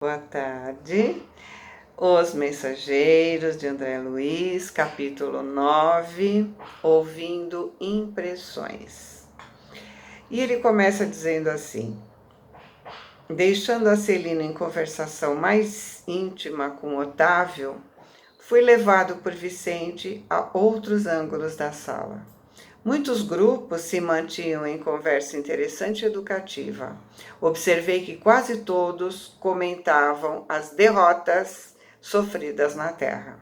Boa tarde. Os Mensageiros de André Luiz, capítulo 9, Ouvindo Impressões. E ele começa dizendo assim: deixando a Celina em conversação mais íntima com Otávio, fui levado por Vicente a outros ângulos da sala. Muitos grupos se mantinham em conversa interessante e educativa. Observei que quase todos comentavam as derrotas sofridas na terra.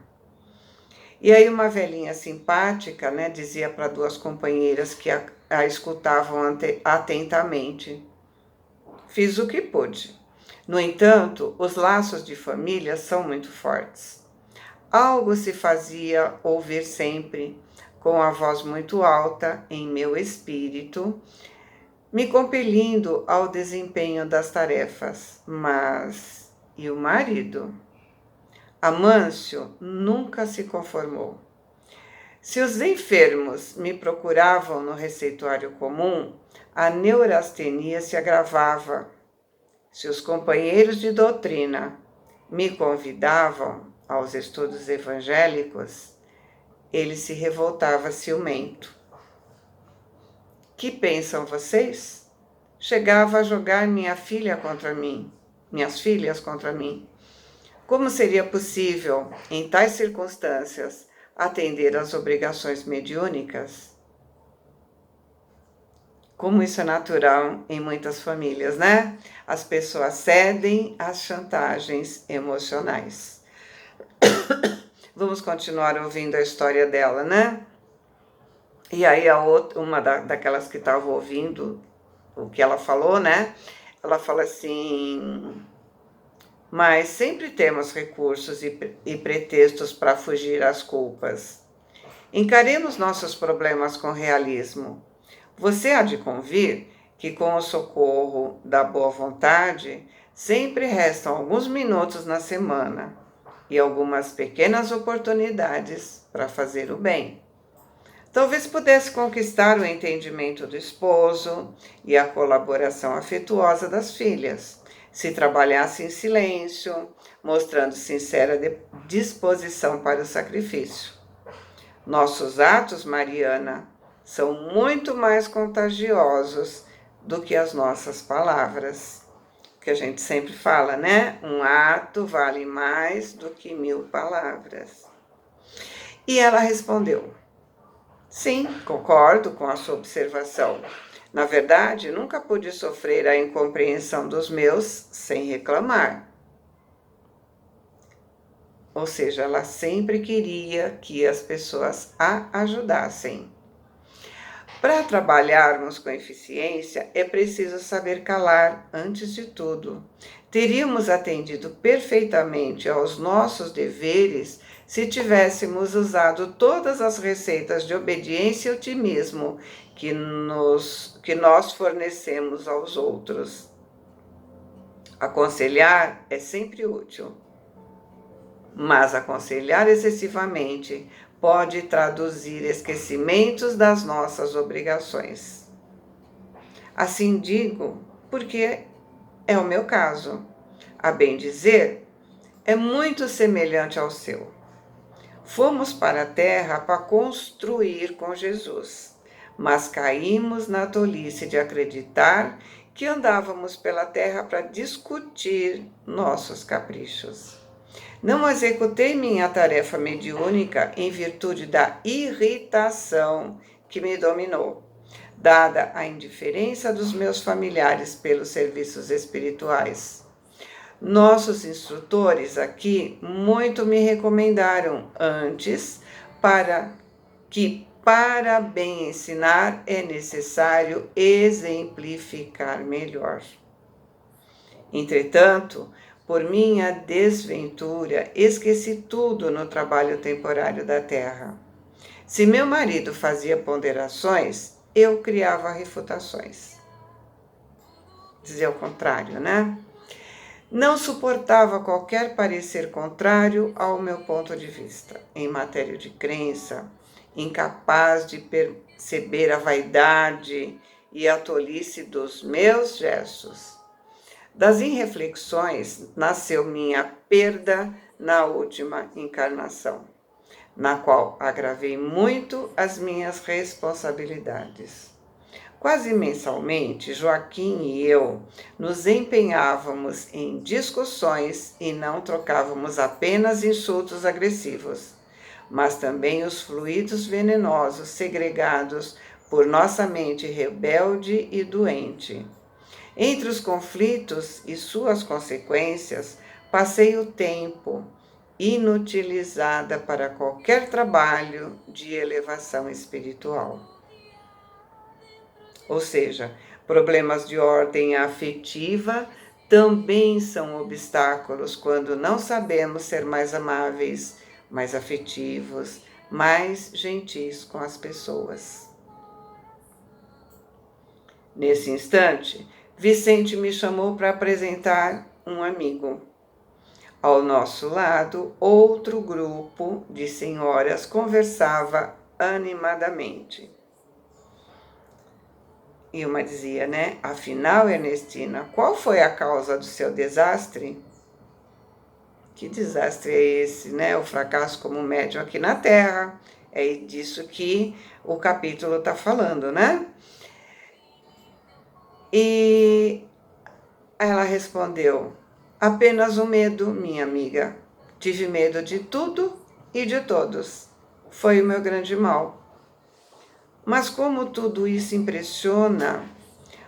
E aí uma velhinha simpática, dizia para duas companheiras que a escutavam atentamente: fiz o que pude. No entanto, os laços de família são muito fortes. Algo se fazia ouvir sempre, com a voz muito alta em meu espírito, me compelindo ao desempenho das tarefas. Mas e o marido? Amâncio nunca se conformou. Se os enfermos me procuravam no receituário comum, a neurastenia se agravava. Se os companheiros de doutrina me convidavam aos estudos evangélicos, ele se revoltava ciumento. Que pensam vocês? Chegava a jogar minhas filhas contra mim. Como seria possível, em tais circunstâncias, atender às obrigações mediúnicas? Como isso é natural em muitas famílias, né? As pessoas cedem às chantagens emocionais. Vamos continuar ouvindo a história dela, né? E aí a outra, daquelas que estavam ouvindo o que ela falou, né? Ela fala assim: mas sempre temos recursos e pretextos para fugir às culpas. Encaremos nossos problemas com realismo. Você há de convir que com o socorro da boa vontade, sempre restam alguns minutos na semana e algumas pequenas oportunidades para fazer o bem. Talvez pudesse conquistar o entendimento do esposo e a colaboração afetuosa das filhas, se trabalhasse em silêncio, mostrando sincera disposição para o sacrifício. Nossos atos, Mariana, são muito mais contagiosos do que as nossas palavras. Que a gente sempre fala, né? Um ato vale mais do que 1000 palavras. E ela respondeu: sim, concordo com a sua observação. Na verdade, nunca pude sofrer a incompreensão dos meus sem reclamar. Ou seja, ela sempre queria que as pessoas a ajudassem. Para trabalharmos com eficiência, é preciso saber calar antes de tudo. Teríamos atendido perfeitamente aos nossos deveres se tivéssemos usado todas as receitas de obediência e otimismo que nós fornecemos aos outros. Aconselhar é sempre útil, mas aconselhar excessivamente pode traduzir esquecimentos das nossas obrigações. Assim digo, porque é o meu caso. A bem dizer, é muito semelhante ao seu. Fomos para a terra para construir com Jesus, mas caímos na tolice de acreditar que andávamos pela terra para discutir nossos caprichos. Não executei minha tarefa mediúnica em virtude da irritação que me dominou, dada a indiferença dos meus familiares pelos serviços espirituais. Nossos instrutores aqui muito me recomendaram antes para bem ensinar é necessário exemplificar melhor. Entretanto, por minha desventura, esqueci tudo no trabalho temporário da terra. Se meu marido fazia ponderações, eu criava refutações. Dizer o contrário, né? Não suportava qualquer parecer contrário ao meu ponto de vista. Em matéria de crença, incapaz de perceber a vaidade e a tolice dos meus gestos. Das irreflexões nasceu minha perda na última encarnação, na qual agravei muito as minhas responsabilidades. Quase mensalmente, Joaquim e eu nos empenhávamos em discussões e não trocávamos apenas insultos agressivos, mas também os fluidos venenosos segregados por nossa mente rebelde e doente. Entre os conflitos e suas consequências, passei o tempo inutilizada para qualquer trabalho de elevação espiritual. Ou seja, problemas de ordem afetiva também são obstáculos quando não sabemos ser mais amáveis, mais afetivos, mais gentis com as pessoas. Nesse instante, Vicente me chamou para apresentar um amigo. Ao nosso lado, outro grupo de senhoras conversava animadamente. E uma dizia, né? Afinal, Ernestina, qual foi a causa do seu desastre? Que desastre é esse, né? O fracasso como médium aqui na Terra. É disso que o capítulo está falando, né? E ela respondeu, apenas o medo, minha amiga. Tive medo de tudo e de todos. Foi o meu grande mal. Mas como tudo isso impressiona,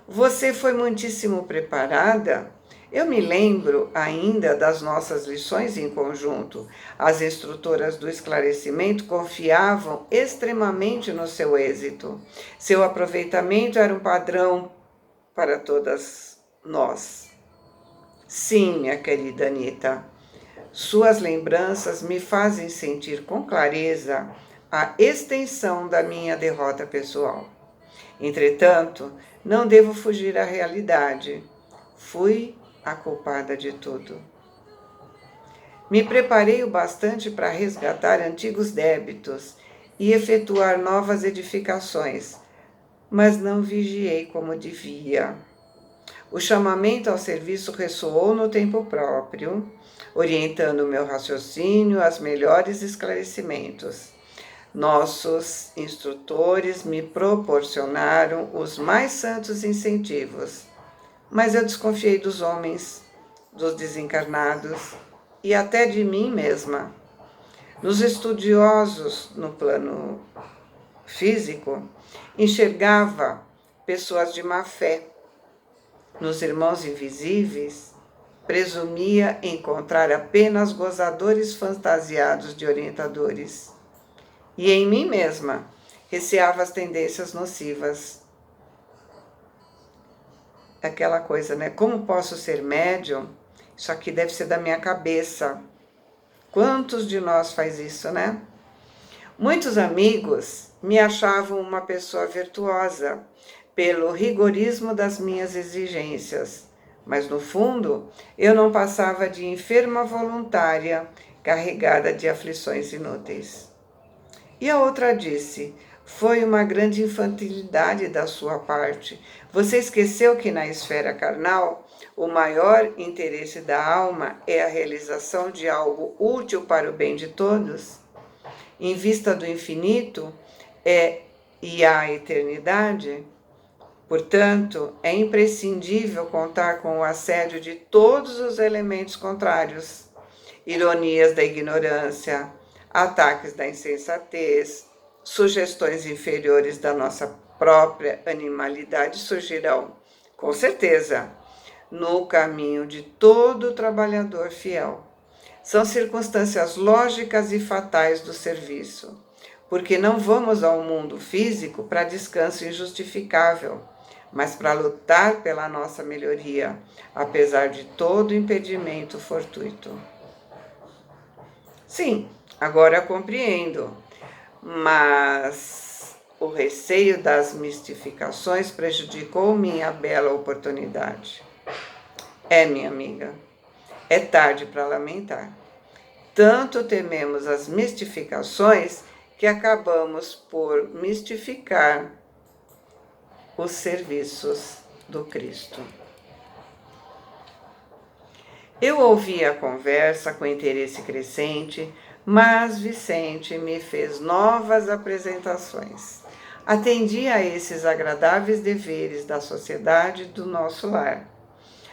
você foi muitíssimo preparada. Eu me lembro ainda das nossas lições em conjunto. As instrutoras do esclarecimento confiavam extremamente no seu êxito. Seu aproveitamento era um padrão para todas nós. Sim, minha querida Anita, suas lembranças me fazem sentir com clareza a extensão da minha derrota pessoal. Entretanto, não devo fugir à realidade. Fui a culpada de tudo. Me preparei o bastante para resgatar antigos débitos e efetuar novas edificações, mas não vigiei como devia. O chamamento ao serviço ressoou no tempo próprio, orientando o meu raciocínio aos melhores esclarecimentos. Nossos instrutores me proporcionaram os mais santos incentivos, mas eu desconfiei dos homens, dos desencarnados e até de mim mesma. Nos estudiosos no plano físico, enxergava pessoas de má fé. Nos irmãos invisíveis, presumia encontrar apenas gozadores fantasiados de orientadores. E em mim mesma, receava as tendências nocivas. Aquela coisa, né? Como posso ser médium? Isso aqui deve ser da minha cabeça. Quantos de nós faz isso, né? Muitos amigos me achavam uma pessoa virtuosa pelo rigorismo das minhas exigências, mas no fundo eu não passava de enferma voluntária carregada de aflições inúteis. E a outra disse, foi uma grande infantilidade da sua parte. Você esqueceu que na esfera carnal o maior interesse da alma é a realização de algo útil para o bem de todos? Em vista do infinito e a eternidade, portanto, é imprescindível contar com o assédio de todos os elementos contrários, ironias da ignorância, ataques da insensatez, sugestões inferiores da nossa própria animalidade surgirão, com certeza, no caminho de todo trabalhador fiel. São circunstâncias lógicas e fatais do serviço, porque não vamos ao mundo físico para descanso injustificável, mas para lutar pela nossa melhoria, apesar de todo impedimento fortuito. Sim, agora eu compreendo, mas o receio das mistificações prejudicou minha bela oportunidade. Minha amiga, é tarde para lamentar. Tanto tememos as mistificações que acabamos por mistificar os serviços do Cristo. Eu ouvi a conversa com interesse crescente, mas Vicente me fez novas apresentações. Atendi a esses agradáveis deveres da sociedade do nosso lar.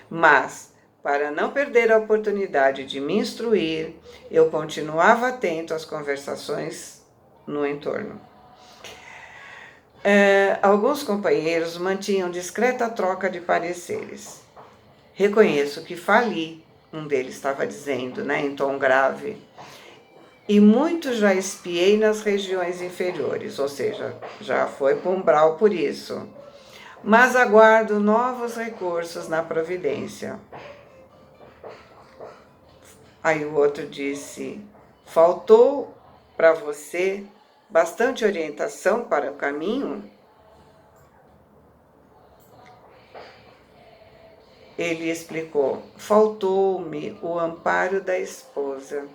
Mas, para não perder a oportunidade de me instruir, eu continuava atento às conversações no entorno. Alguns companheiros mantinham discreta troca de pareceres. Reconheço que fali, um deles estava dizendo, em tom grave, e muito já espiei nas regiões inferiores, ou seja, já foi para um umbral por isso. Mas aguardo novos recursos na providência. Aí o outro disse: faltou para você bastante orientação para o caminho? Ele explicou: faltou-me o amparo da esposa.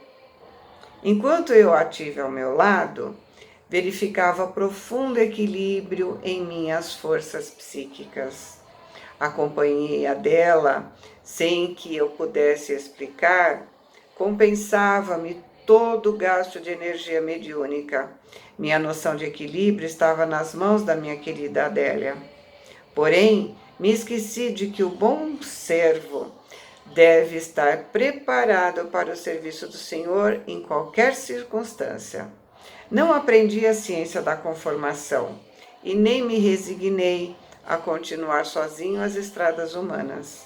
Enquanto eu a tive ao meu lado, verificava profundo equilíbrio em minhas forças psíquicas. A companhia dela, sem que eu pudesse explicar, compensava-me todo o gasto de energia mediúnica. Minha noção de equilíbrio estava nas mãos da minha querida Adélia. Porém, me esqueci de que o bom servo deve estar preparado para o serviço do Senhor em qualquer circunstância. Não aprendi a ciência da conformação e nem me resignei a continuar sozinho as estradas humanas.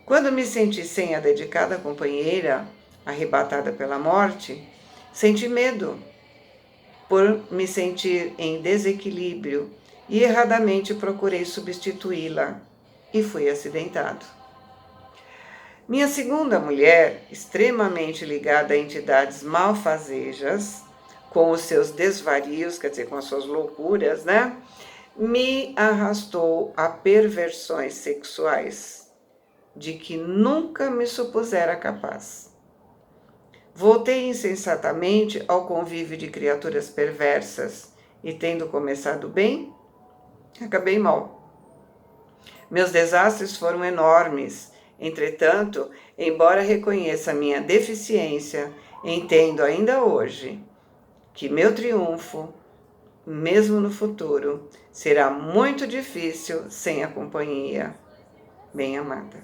Quando me senti sem a dedicada companheira, arrebatada pela morte, senti medo por me sentir em desequilíbrio e erradamente procurei substituí-la e fui acidentado. Minha segunda mulher, extremamente ligada a entidades malfazejas, com os seus desvarios, quer dizer, com as suas loucuras, me arrastou a perversões sexuais de que nunca me supusera capaz. Voltei insensatamente ao convívio de criaturas perversas e, tendo começado bem, acabei mal. Meus desastres foram enormes. Entretanto, embora reconheça minha deficiência, entendo ainda hoje que meu triunfo, mesmo no futuro, será muito difícil sem a companhia bem-amada.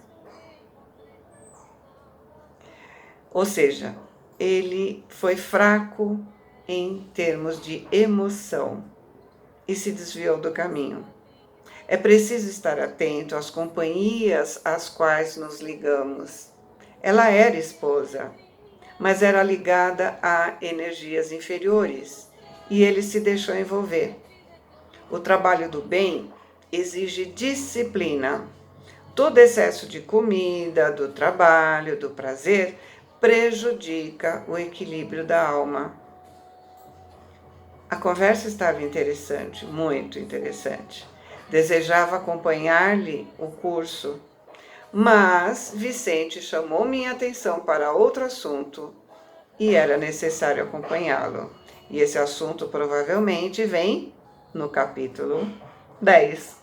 Ou seja, ele foi fraco em termos de emoção e se desviou do caminho. É preciso estar atento às companhias às quais nos ligamos. Ela era esposa, mas era ligada a energias inferiores e ele se deixou envolver. O trabalho do bem exige disciplina. Todo excesso de comida, do trabalho, do prazer, prejudica o equilíbrio da alma. A conversa estava interessante, muito interessante. Desejava acompanhar-lhe o curso, mas Vicente chamou minha atenção para outro assunto e era necessário acompanhá-lo. E esse assunto provavelmente vem no capítulo 10.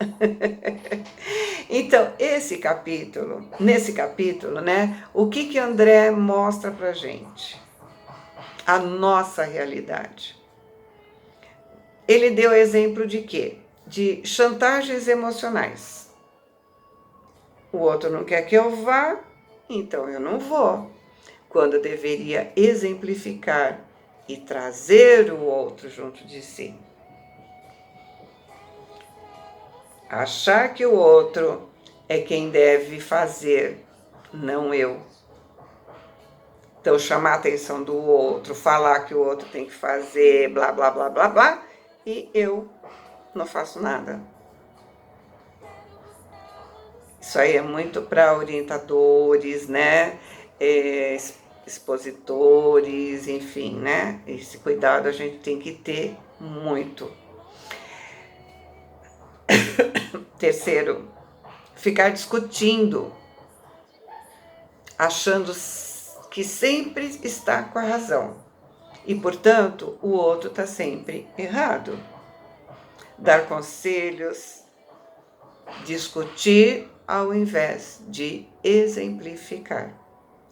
Então, nesse capítulo, o que André mostra pra gente? A nossa realidade. Ele deu exemplo de quê? De chantagens emocionais. O outro não quer que eu vá, então eu não vou. Quando deveria exemplificar e trazer o outro junto de si. Achar que o outro é quem deve fazer, não eu. Então, chamar a atenção do outro, falar que o outro tem que fazer, blá, blá, blá, blá, blá, e eu não faço nada. Isso aí é muito para orientadores, expositores, enfim, Esse cuidado a gente tem que ter muito. Terceiro, ficar discutindo, achando que sempre está com a razão e, portanto, o outro está sempre errado. Dar conselhos, discutir ao invés de exemplificar.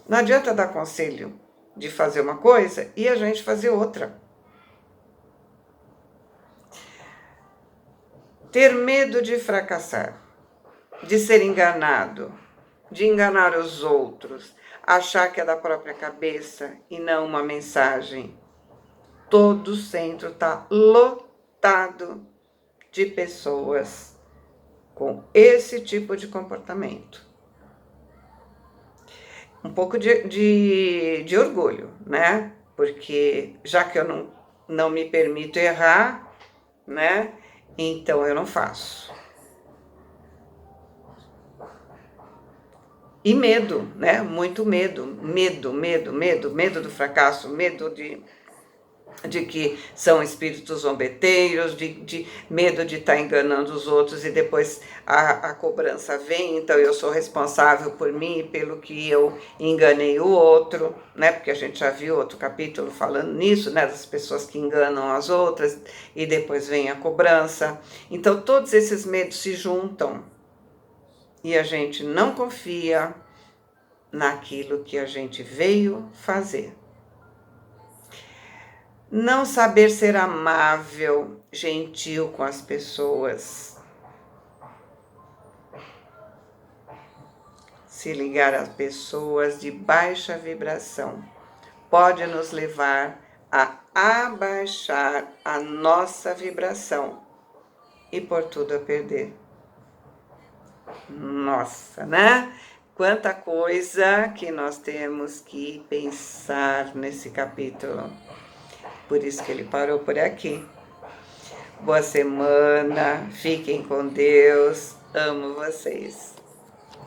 Não adianta dar conselho de fazer uma coisa e a gente fazer outra. Ter medo de fracassar, de ser enganado, de enganar os outros, achar que é da própria cabeça e não uma mensagem. Todo o centro está lotado de pessoas com esse tipo de comportamento. Um pouco de orgulho, né? Porque já que eu não me permito errar, né? Então eu não faço. E medo, né? Muito medo. Medo do fracasso, medo de que são espíritos zombeteiros, de medo de estar enganando os outros e depois a cobrança vem, então eu sou responsável por mim e pelo que eu enganei o outro, né? Porque a gente já viu outro capítulo falando nisso, né? Das pessoas que enganam as outras e depois vem a cobrança. Então todos esses medos se juntam e a gente não confia naquilo que a gente veio fazer. Não saber ser amável, gentil com as pessoas. Se ligar a pessoas de baixa vibração pode nos levar a abaixar a nossa vibração e por tudo a perder. Nossa, né? Quanta coisa que nós temos que pensar nesse capítulo. Por isso que ele parou por aqui. Boa semana, fiquem com Deus, amo vocês.